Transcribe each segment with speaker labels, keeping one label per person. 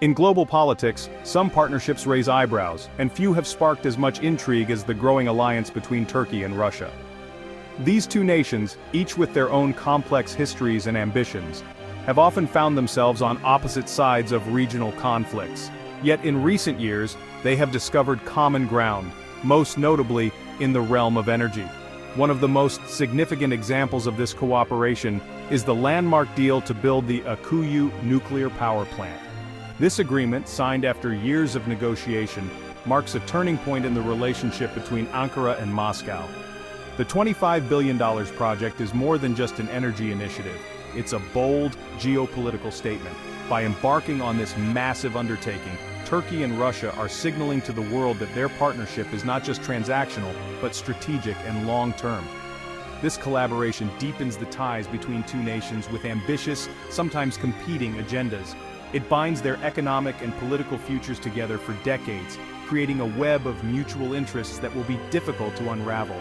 Speaker 1: In global politics, some partnerships raise eyebrows, and few have sparked as much intrigue as the growing alliance between Turkey and Russia. These two nations, each with their own complex histories and ambitions, have often found themselves on opposite sides of regional conflicts. Yet in recent years, they have discovered common ground, most notably in the realm of energy. One of the most significant examples of this cooperation is the landmark deal to build the Akkuyu Nuclear Power Plant. This agreement, signed after years of negotiation, marks a turning point in the relationship between Ankara and Moscow. The $25 billion project is more than just an energy initiative. It's a bold geopolitical statement. By embarking on this massive undertaking, Turkey and Russia are signaling to the world that their partnership is not just transactional, but strategic and long-term. This collaboration deepens the ties between two nations with ambitious, sometimes competing agendas. It binds their economic and political futures together for decades, creating a web of mutual interests that will be difficult to unravel.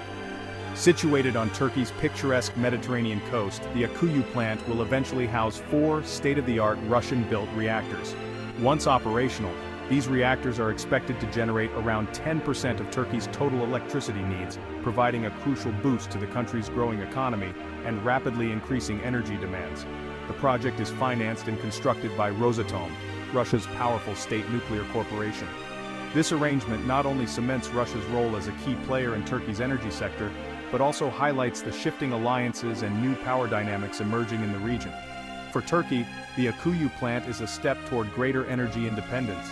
Speaker 1: Situated on Turkey's picturesque Mediterranean coast, the Akkuyu plant will eventually house 4 state-of-the-art Russian-built reactors. Once operational, these reactors are expected to generate around 10% of Turkey's total electricity needs, providing a crucial boost to the country's growing economy and rapidly increasing energy demands. The project is financed and constructed by Rosatom, Russia's powerful state nuclear corporation. This arrangement not only cements Russia's role as a key player in Turkey's energy sector, but also highlights the shifting alliances and new power dynamics emerging in the region. For Turkey, the Akkuyu plant is a step toward greater energy independence.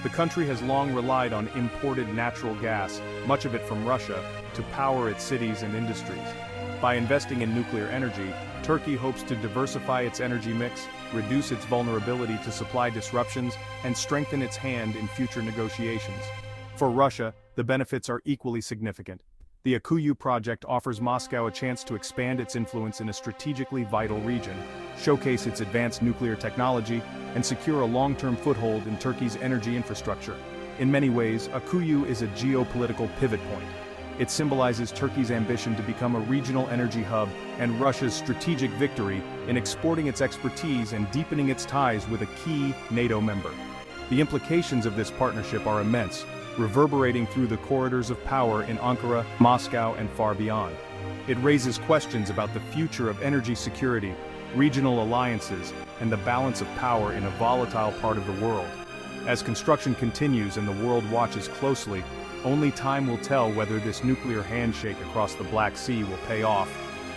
Speaker 1: The country has long relied on imported natural gas, much of it from Russia, to power its cities and industries. By investing in nuclear energy, Turkey hopes to diversify its energy mix, reduce its vulnerability to supply disruptions, and strengthen its hand in future negotiations. For Russia, the benefits are equally significant. The Akkuyu project offers Moscow a chance to expand its influence in a strategically vital region, showcase its advanced nuclear technology, and secure a long-term foothold in Turkey's energy infrastructure. In many ways, Akkuyu is a geopolitical pivot point. It symbolizes Turkey's ambition to become a regional energy hub and Russia's strategic victory in exporting its expertise and deepening its ties with a key NATO member. The implications of this partnership are immense, reverberating through the corridors of power in Ankara, Moscow, and far beyond. It raises questions about the future of energy security, regional alliances, and the balance of power in a volatile part of the world. As construction continues and the world watches closely, only time will tell whether this nuclear handshake across the Black Sea will pay off,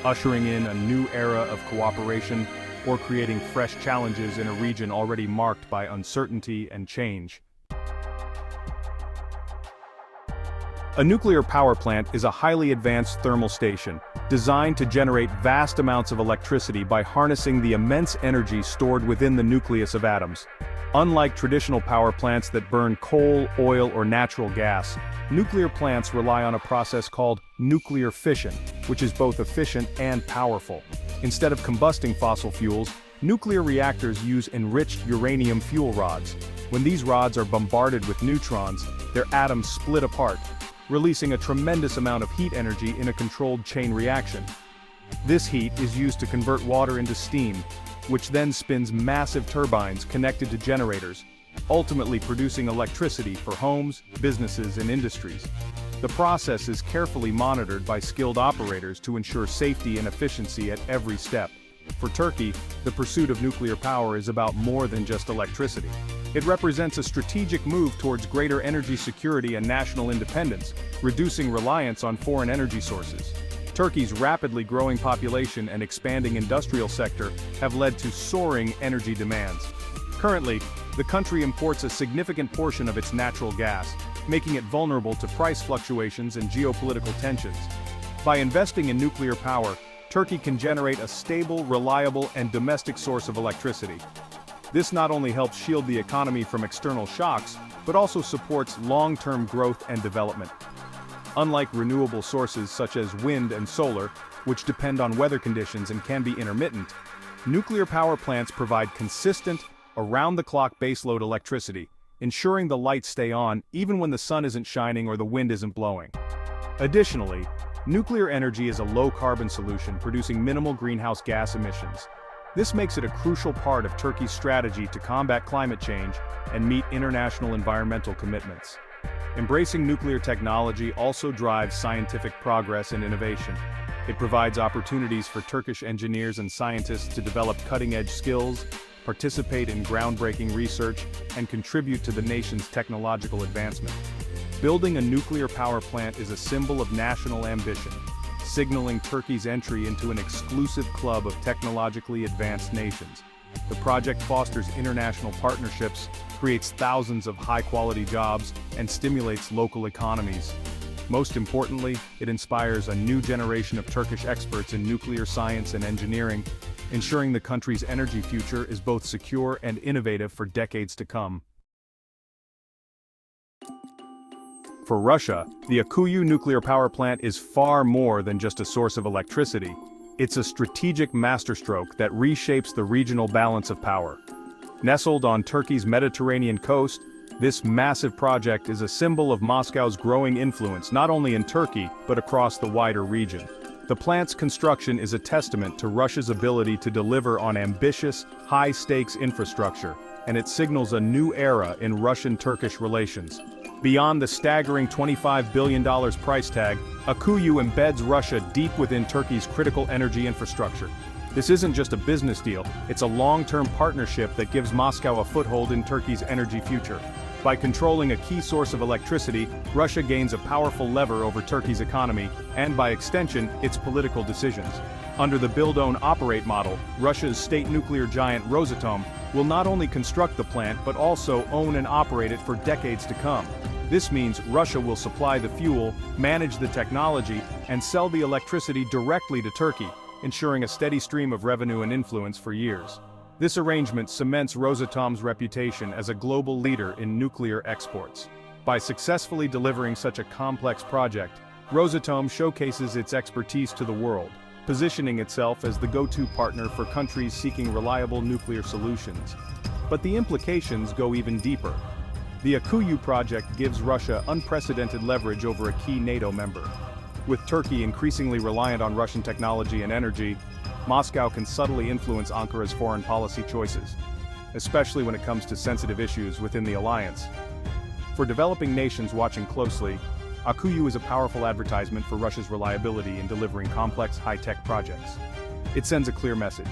Speaker 1: ushering in a new era of cooperation or creating fresh challenges in a region already marked by uncertainty and change. A nuclear power plant is a highly advanced thermal station, designed to generate vast amounts of electricity by harnessing the immense energy stored within the nucleus of atoms. Unlike traditional power plants that burn coal, oil, or natural gas, nuclear plants rely on a process called nuclear fission, which is both efficient and powerful. Instead of combusting fossil fuels, nuclear reactors use enriched uranium fuel rods. When these rods are bombarded with neutrons, their atoms split apart, releasing a tremendous amount of heat energy in a controlled chain reaction. This heat is used to convert water into steam, which then spins massive turbines connected to generators, ultimately producing electricity for homes, businesses, and industries. The process is carefully monitored by skilled operators to ensure safety and efficiency at every step. For Turkey, the pursuit of nuclear power is about more than just electricity. It represents a strategic move towards greater energy security and national independence, reducing reliance on foreign energy sources. Turkey's rapidly growing population and expanding industrial sector have led to soaring energy demands. Currently, the country imports a significant portion of its natural gas, making it vulnerable to price fluctuations and geopolitical tensions. By investing in nuclear power, Turkey can generate a stable, reliable, and domestic source of electricity. This not only helps shield the economy from external shocks, but also supports long-term growth and development. Unlike renewable sources such as wind and solar, which depend on weather conditions and can be intermittent, nuclear power plants provide consistent, around-the-clock baseload electricity, ensuring the lights stay on even when the sun isn't shining or the wind isn't blowing. Additionally, nuclear energy is a low-carbon solution producing minimal greenhouse gas emissions. This makes it a crucial part of Turkey's strategy to combat climate change and meet international environmental commitments. Embracing nuclear technology also drives scientific progress and innovation. It provides opportunities for Turkish engineers and scientists to develop cutting-edge skills, participate in groundbreaking research, and contribute to the nation's technological advancement. Building a nuclear power plant is a symbol of national ambition, signaling Turkey's entry into an exclusive club of technologically advanced nations. The project fosters international partnerships, creates thousands of high-quality jobs, and stimulates local economies. Most importantly, it inspires a new generation of Turkish experts in nuclear science and engineering, ensuring the country's energy future is both secure and innovative for decades to come. For Russia, the Akkuyu nuclear power plant is far more than just a source of electricity. It's a strategic masterstroke that reshapes the regional balance of power. Nestled on Turkey's Mediterranean coast, this massive project is a symbol of Moscow's growing influence not only in Turkey but across the wider region. The plant's construction is a testament to Russia's ability to deliver on ambitious, high-stakes infrastructure, and it signals a new era in Russian-Turkish relations. Beyond the staggering $25 billion price tag, Akkuyu embeds Russia deep within Turkey's critical energy infrastructure. This isn't just a business deal, it's a long-term partnership that gives Moscow a foothold in Turkey's energy future. By controlling a key source of electricity, Russia gains a powerful lever over Turkey's economy, and by extension, its political decisions. Under the build-own-operate model, Russia's state nuclear giant Rosatom will not only construct the plant but also own and operate it for decades to come. This means Russia will supply the fuel, manage the technology, and sell the electricity directly to Turkey, ensuring a steady stream of revenue and influence for years. This arrangement cements Rosatom's reputation as a global leader in nuclear exports. By successfully delivering such a complex project, Rosatom showcases its expertise to the world, positioning itself as the go-to partner for countries seeking reliable nuclear solutions. But the implications go even deeper. The Akkuyu project gives Russia unprecedented leverage over a key NATO member. With Turkey increasingly reliant on Russian technology and energy, Moscow can subtly influence Ankara's foreign policy choices, especially when it comes to sensitive issues within the alliance. For developing nations watching closely, Akkuyu is a powerful advertisement for Russia's reliability in delivering complex, high-tech projects. It sends a clear message.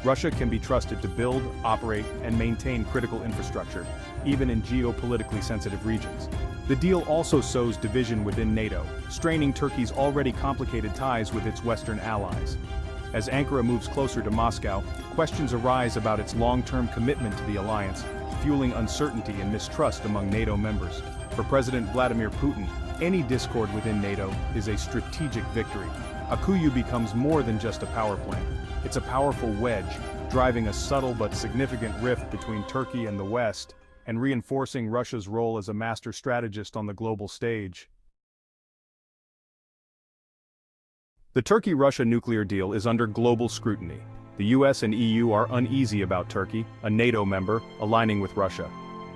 Speaker 1: Russia can be trusted to build, operate, and maintain critical infrastructure, even in geopolitically sensitive regions. The deal also sows division within NATO, straining Turkey's already complicated ties with its Western allies. As Ankara moves closer to Moscow, questions arise about its long-term commitment to the alliance, fueling uncertainty and mistrust among NATO members. For President Vladimir Putin, any discord within NATO is a strategic victory. Akkuyu becomes more than just a power plant. It's a powerful wedge, driving a subtle but significant rift between Turkey and the West, and reinforcing Russia's role as a master strategist on the global stage. The Turkey-Russia nuclear deal is under global scrutiny. The US and EU are uneasy about Turkey, a NATO member, aligning with Russia.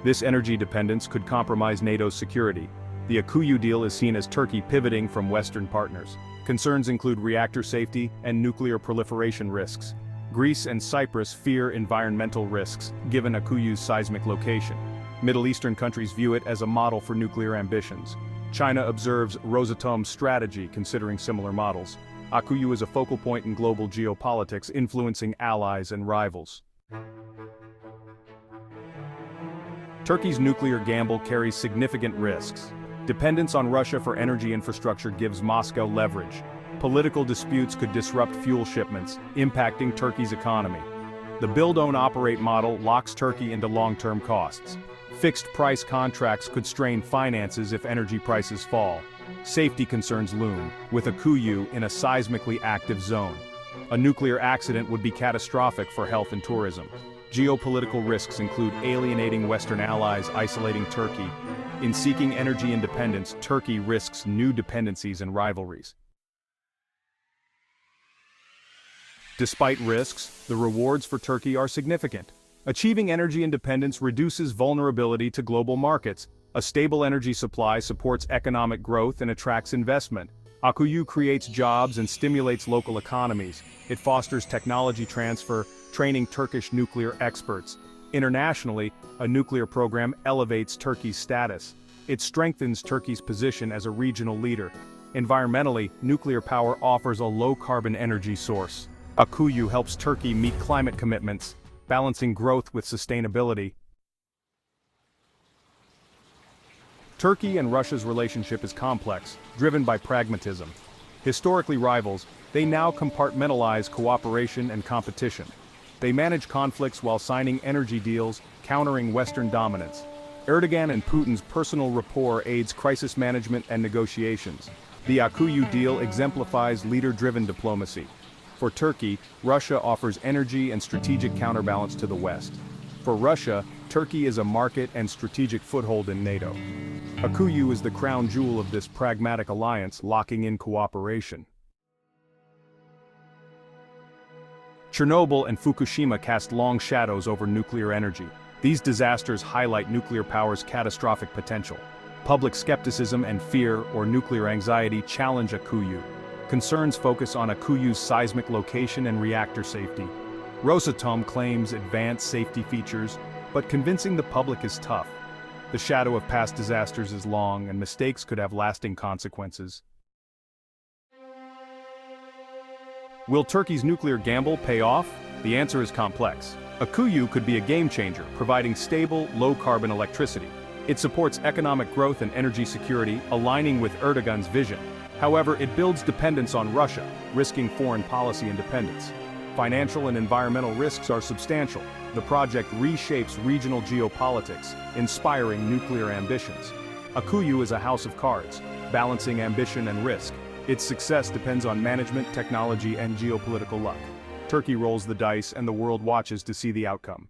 Speaker 1: This energy dependence could compromise NATO's security. The Akkuyu deal is seen as Turkey pivoting from Western partners. Concerns include reactor safety and nuclear proliferation risks. Greece and Cyprus fear environmental risks, given Akkuyu's seismic location. Middle Eastern countries view it as a model for nuclear ambitions. China observes Rosatom's strategy, considering similar models. Akkuyu is a focal point in global geopolitics, influencing allies and rivals. Turkey's nuclear gamble carries significant risks. Dependence on Russia for energy infrastructure gives Moscow leverage. Political disputes could disrupt fuel shipments, impacting Turkey's economy. The build-own-operate model locks Turkey into long-term costs. Fixed-price contracts could strain finances if energy prices fall. Safety concerns loom, with Akkuyu in a seismically active zone. A nuclear accident would be catastrophic for health and tourism. Geopolitical risks include alienating Western allies, isolating Turkey. In seeking energy independence, Turkey risks new dependencies and rivalries. Despite risks, the rewards for Turkey are significant. Achieving energy independence reduces vulnerability to global markets. A stable energy supply supports economic growth and attracts investment. Akkuyu creates jobs and stimulates local economies. It fosters technology transfer, training Turkish nuclear experts. Internationally, a nuclear program elevates Turkey's status. It strengthens Turkey's position as a regional leader. Environmentally, nuclear power offers a low-carbon energy source. Akkuyu helps Turkey meet climate commitments, balancing growth with sustainability. Turkey and Russia's relationship is complex, driven by pragmatism. Historically rivals, they now compartmentalize cooperation and competition. They manage conflicts while signing energy deals, countering Western dominance. Erdogan and Putin's personal rapport aids crisis management and negotiations. The Akkuyu deal exemplifies leader-driven diplomacy. For Turkey, Russia offers energy and strategic counterbalance to the West. For Russia, Turkey is a market and strategic foothold in NATO. Akkuyu is the crown jewel of this pragmatic alliance, locking in cooperation. Chernobyl and Fukushima cast long shadows over nuclear energy. These disasters highlight nuclear power's catastrophic potential. Public skepticism and fear or nuclear anxiety challenge Akkuyu. Concerns focus on Akkuyu's seismic location and reactor safety. Rosatom claims advanced safety features, but convincing the public is tough. The shadow of past disasters is long, and mistakes could have lasting consequences. Will Turkey's nuclear gamble pay off? The answer is complex. Akkuyu could be a game-changer, providing stable, low-carbon electricity. It supports economic growth and energy security, aligning with Erdogan's vision. However, it builds dependence on Russia, risking foreign policy independence. Financial and environmental risks are substantial. The project reshapes regional geopolitics, inspiring nuclear ambitions. Akkuyu is a house of cards, balancing ambition and risk. Its success depends on management, technology, and geopolitical luck. Turkey rolls the dice and the world watches to see the outcome.